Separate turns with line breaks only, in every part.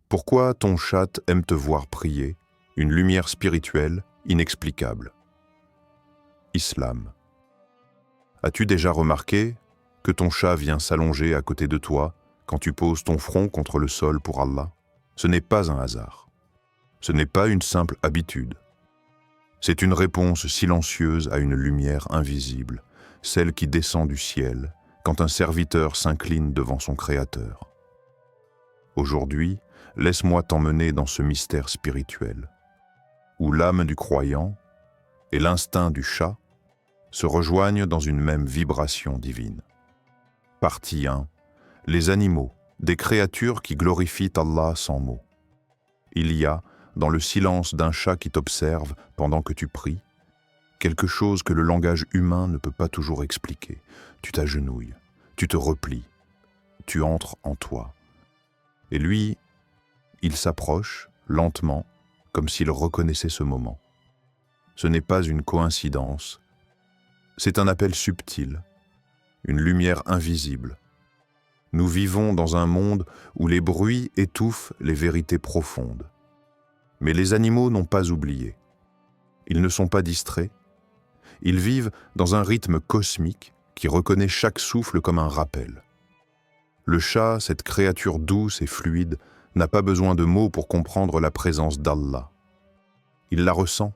Pourquoi ton chat aime te voir prier, une lumière spirituelle inexplicable? Islam. As-tu déjà remarqué que ton chat vient s'allonger à côté de toi quand tu poses ton front contre le sol pour Allah? Ce n'est pas un hasard. Ce n'est pas une simple habitude. C'est une réponse silencieuse à une lumière invisible, celle qui descend du ciel quand un serviteur s'incline devant son Créateur. Aujourd'hui, laisse-moi t'emmener dans ce mystère spirituel, où l'âme du croyant et l'instinct du chat se rejoignent dans une même vibration divine. Partie 1. Les animaux, des créatures qui glorifient Allah sans mots. Il y a, dans le silence d'un chat qui t'observe pendant que tu pries, quelque chose que le langage humain ne peut pas toujours expliquer. Tu t'agenouilles, tu te replies, tu entres en toi. Et lui, il s'approche, lentement, comme s'il reconnaissait ce moment. Ce n'est pas une coïncidence, c'est un appel subtil, une lumière invisible. Nous vivons dans un monde où les bruits étouffent les vérités profondes. Mais les animaux n'ont pas oublié. Ils ne sont pas distraits. Ils vivent dans un rythme cosmique qui reconnaît chaque souffle comme un rappel. Le chat, cette créature douce et fluide, n'a pas besoin de mots pour comprendre la présence d'Allah. Il la ressent,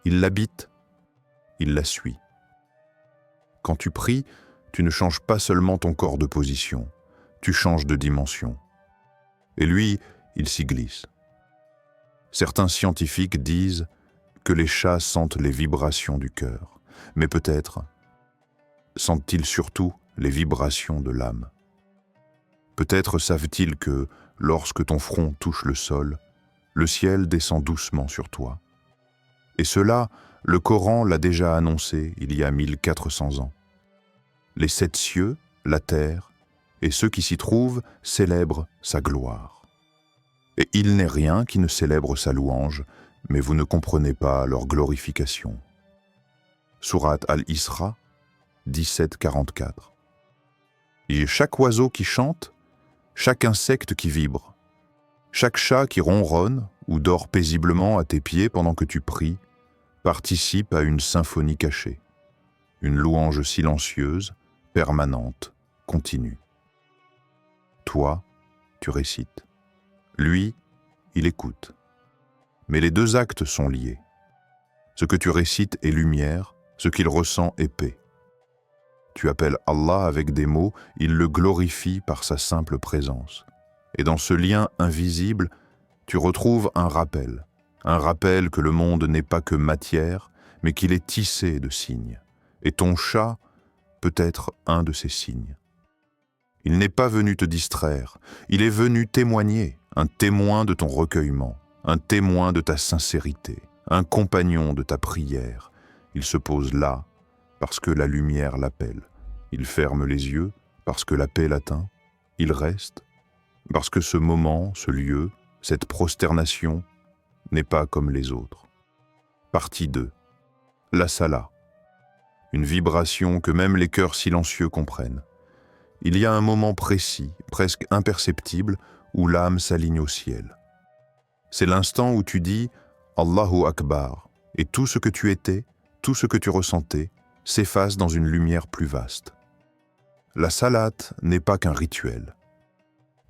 il l'habite, il la suit. Quand tu pries, tu ne changes pas seulement ton corps de position, tu changes de dimension. Et lui, il s'y glisse. Certains scientifiques disent que les chats sentent les vibrations du cœur, mais peut-être sentent-ils surtout les vibrations de l'âme. Peut-être savent-ils que, lorsque ton front touche le sol, le ciel descend doucement sur toi. Et cela, le Coran l'a déjà annoncé il y a 1400 ans. Les 7 cieux, la terre, et ceux qui s'y trouvent célèbrent sa gloire. Et il n'est rien qui ne célèbre sa louange, mais vous ne comprenez pas leur glorification. Sourate Al-Isra, 17-44. Et chaque oiseau qui chante, chaque insecte qui vibre, chaque chat qui ronronne ou dort paisiblement à tes pieds pendant que tu pries, participe à une symphonie cachée, une louange silencieuse, permanente, continue. Toi, tu récites. Lui, il écoute. Mais les deux actes sont liés. Ce que tu récites est lumière, ce qu'il ressent est paix. Tu appelles Allah avec des mots, il le glorifie par sa simple présence. Et dans ce lien invisible, tu retrouves un rappel que le monde n'est pas que matière, mais qu'il est tissé de signes. Et ton chat peut être un de ces signes. Il n'est pas venu te distraire, il est venu témoigner, un témoin de ton recueillement, un témoin de ta sincérité, un compagnon de ta prière. Il se pose là, parce que la lumière l'appelle. Il ferme les yeux, parce que la paix l'atteint. Il reste, parce que ce moment, ce lieu, cette prosternation n'est pas comme les autres. Partie 2. La Salah. Une vibration que même les cœurs silencieux comprennent. Il y a un moment précis, presque imperceptible, où l'âme s'aligne au ciel. C'est l'instant où tu dis « Allahu Akbar » et tout ce que tu étais, tout ce que tu ressentais, s'efface dans une lumière plus vaste. La salate n'est pas qu'un rituel.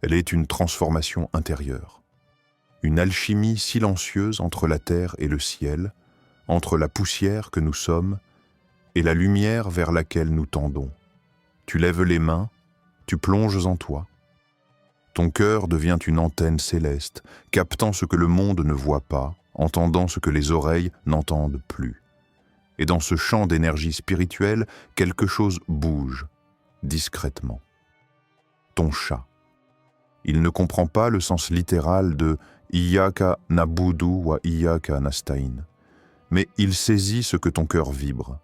Elle est une transformation intérieure. Une alchimie silencieuse entre la terre et le ciel, entre la poussière que nous sommes et la lumière vers laquelle nous tendons. Tu lèves les mains, tu plonges en toi. Ton cœur devient une antenne céleste, captant ce que le monde ne voit pas, entendant ce que les oreilles n'entendent plus. Et dans ce champ d'énergie spirituelle, quelque chose bouge, discrètement. Ton chat. Il ne comprend pas le sens littéral de « Iyyaka nabudu wa iyyaka nasta'in », mais il saisit ce que ton cœur vibre.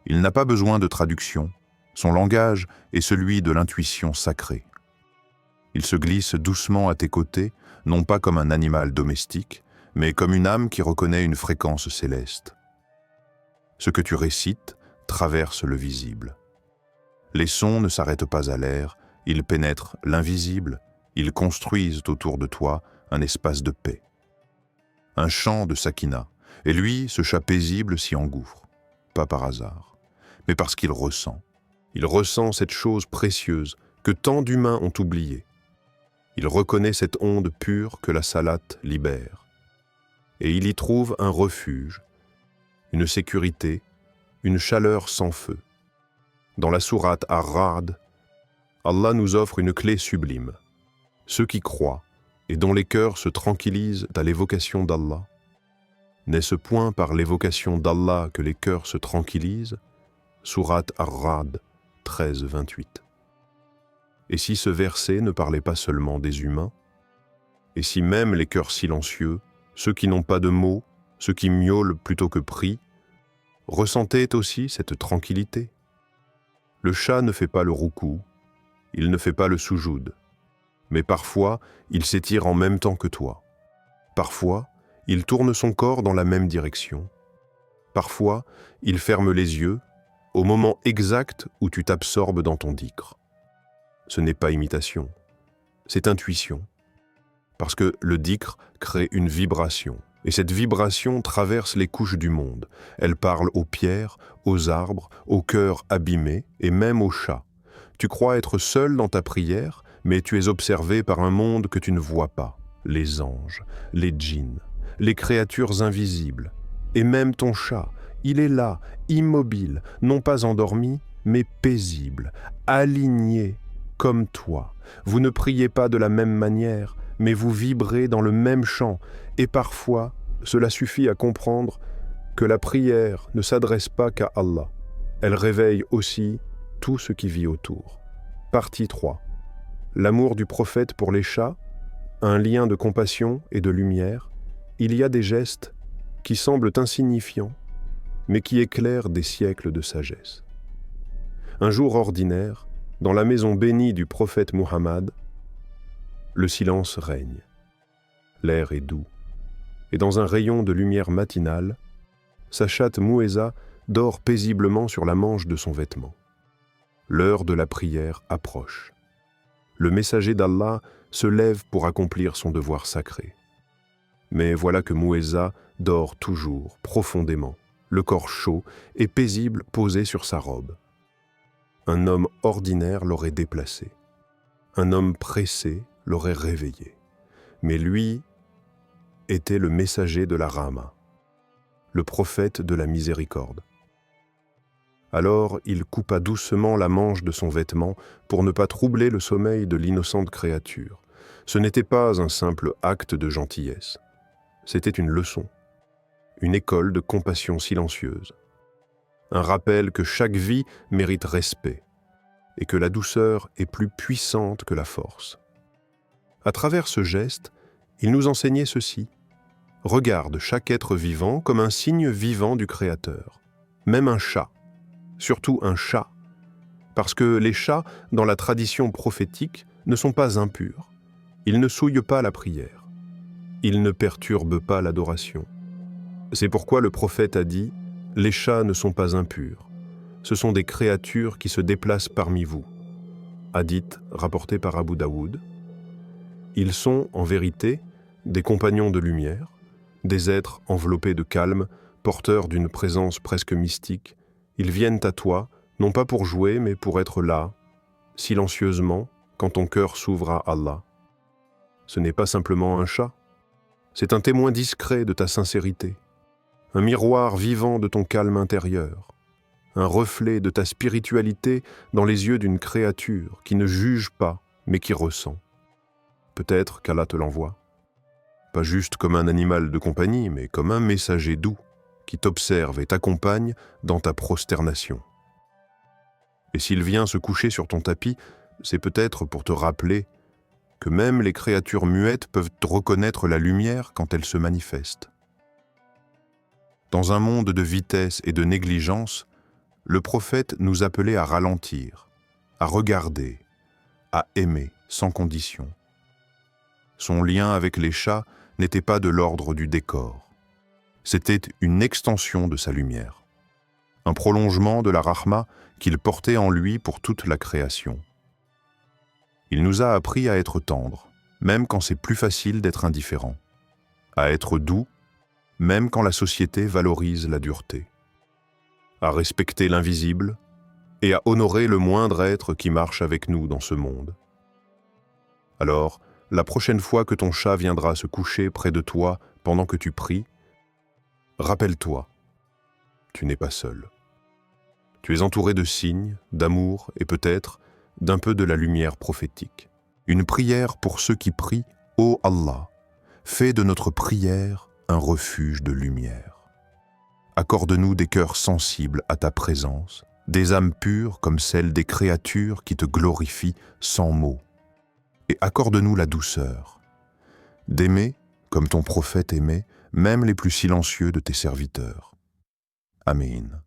Il n'a pas besoin de traduction. Son langage est celui de l'intuition sacrée. Il se glisse doucement à tes côtés, non pas comme un animal domestique, mais comme une âme qui reconnaît une fréquence céleste. Ce que tu récites traverse le visible. Les sons ne s'arrêtent pas à l'air, ils pénètrent l'invisible, ils construisent autour de toi un espace de paix. Un champ de sakina, et lui, ce chat paisible s'y engouffre, pas par hasard, mais parce qu'il ressent. Il ressent cette chose précieuse que tant d'humains ont oubliée. Il reconnaît cette onde pure que la salate libère. Et il y trouve un refuge, une sécurité, une chaleur sans feu. Dans la sourate Ar-Ra'd, Allah nous offre une clé sublime. Ceux qui croient et dont les cœurs se tranquillisent à l'évocation d'Allah, n'est-ce point par l'évocation d'Allah que les cœurs se tranquillisent? Sourate Ar-Ra'd 13-28. Et si ce verset ne parlait pas seulement des humains, et si même les cœurs silencieux, ceux qui n'ont pas de mots, ceux qui miaulent plutôt que prient, ressentaient aussi cette tranquillité? Le chat ne fait pas le roucou, il ne fait pas le soujoud, mais parfois il s'étire en même temps que toi. Parfois, il tourne son corps dans la même direction. Parfois, il ferme les yeux au moment exact où tu t'absorbes dans ton dhikr. Ce n'est pas imitation, c'est intuition. Parce que le dhikr crée une vibration, et cette vibration traverse les couches du monde. Elle parle aux pierres, aux arbres, aux cœurs abîmés et même aux chats. Tu crois être seul dans ta prière, mais tu es observé par un monde que tu ne vois pas. Les anges, les djinns, les créatures invisibles, et même ton chat, il est là, immobile, non pas endormi, mais paisible, aligné comme toi. Vous ne priez pas de la même manière, mais vous vibrez dans le même chant, et parfois, cela suffit à comprendre que la prière ne s'adresse pas qu'à Allah. Elle réveille aussi tout ce qui vit autour. Partie 3. L'amour du prophète pour les chats, un lien de compassion et de lumière. Il y a des gestes qui semblent insignifiants, mais qui éclairent des siècles de sagesse. Un jour ordinaire, dans la maison bénie du prophète Muhammad, le silence règne. L'air est doux, et dans un rayon de lumière matinale, sa chatte Moueza dort paisiblement sur la manche de son vêtement. L'heure de la prière approche. Le messager d'Allah se lève pour accomplir son devoir sacré. Mais voilà que Moueza dort toujours, profondément, le corps chaud et paisible posé sur sa robe. Un homme ordinaire l'aurait déplacé. Un homme pressé l'aurait réveillé. Mais lui était le messager de la Rahma, le prophète de la miséricorde. Alors il coupa doucement la manche de son vêtement pour ne pas troubler le sommeil de l'innocente créature. Ce n'était pas un simple acte de gentillesse. C'était une leçon, une école de compassion silencieuse, un rappel que chaque vie mérite respect et que la douceur est plus puissante que la force. À travers ce geste, il nous enseignait ceci. Regarde chaque être vivant comme un signe vivant du Créateur, même un chat, surtout un chat, parce que les chats, dans la tradition prophétique, ne sont pas impurs. Ils ne souillent pas la prière. Ils ne perturbent pas l'adoration. C'est pourquoi le prophète a dit « Les chats ne sont pas impurs. Ce sont des créatures qui se déplacent parmi vous. » Hadith rapporté par Abu Daoud. Ils sont, en vérité, des compagnons de lumière, des êtres enveloppés de calme, porteurs d'une présence presque mystique. Ils viennent à toi, non pas pour jouer, mais pour être là, silencieusement, quand ton cœur s'ouvre à Allah. Ce n'est pas simplement un chat, c'est un témoin discret de ta sincérité, un miroir vivant de ton calme intérieur, un reflet de ta spiritualité dans les yeux d'une créature qui ne juge pas, mais qui ressent. Peut-être qu'Allah te l'envoie, pas juste comme un animal de compagnie, mais comme un messager doux qui t'observe et t'accompagne dans ta prosternation. Et s'il vient se coucher sur ton tapis, c'est peut-être pour te rappeler que même les créatures muettes peuvent reconnaître la lumière quand elle se manifeste. Dans un monde de vitesse et de négligence, le prophète nous appelait à ralentir, à regarder, à aimer sans condition. Son lien avec les chats n'était pas de l'ordre du décor. C'était une extension de sa lumière, un prolongement de la rahma qu'il portait en lui pour toute la création. Il nous a appris à être tendres, même quand c'est plus facile d'être indifférent, à être doux, même quand la société valorise la dureté, à respecter l'invisible et à honorer le moindre être qui marche avec nous dans ce monde. Alors, la prochaine fois que ton chat viendra se coucher près de toi pendant que tu pries, rappelle-toi, tu n'es pas seul. Tu es entouré de signes, d'amour et peut-être d'un peu de la lumière prophétique. Une prière pour ceux qui prient, ô Allah, fais de notre prière un refuge de lumière. Accorde-nous des cœurs sensibles à ta présence, des âmes pures comme celles des créatures qui te glorifient sans mots. Et accorde-nous la douceur, d'aimer comme ton prophète aimait, même les plus silencieux de tes serviteurs. Amen.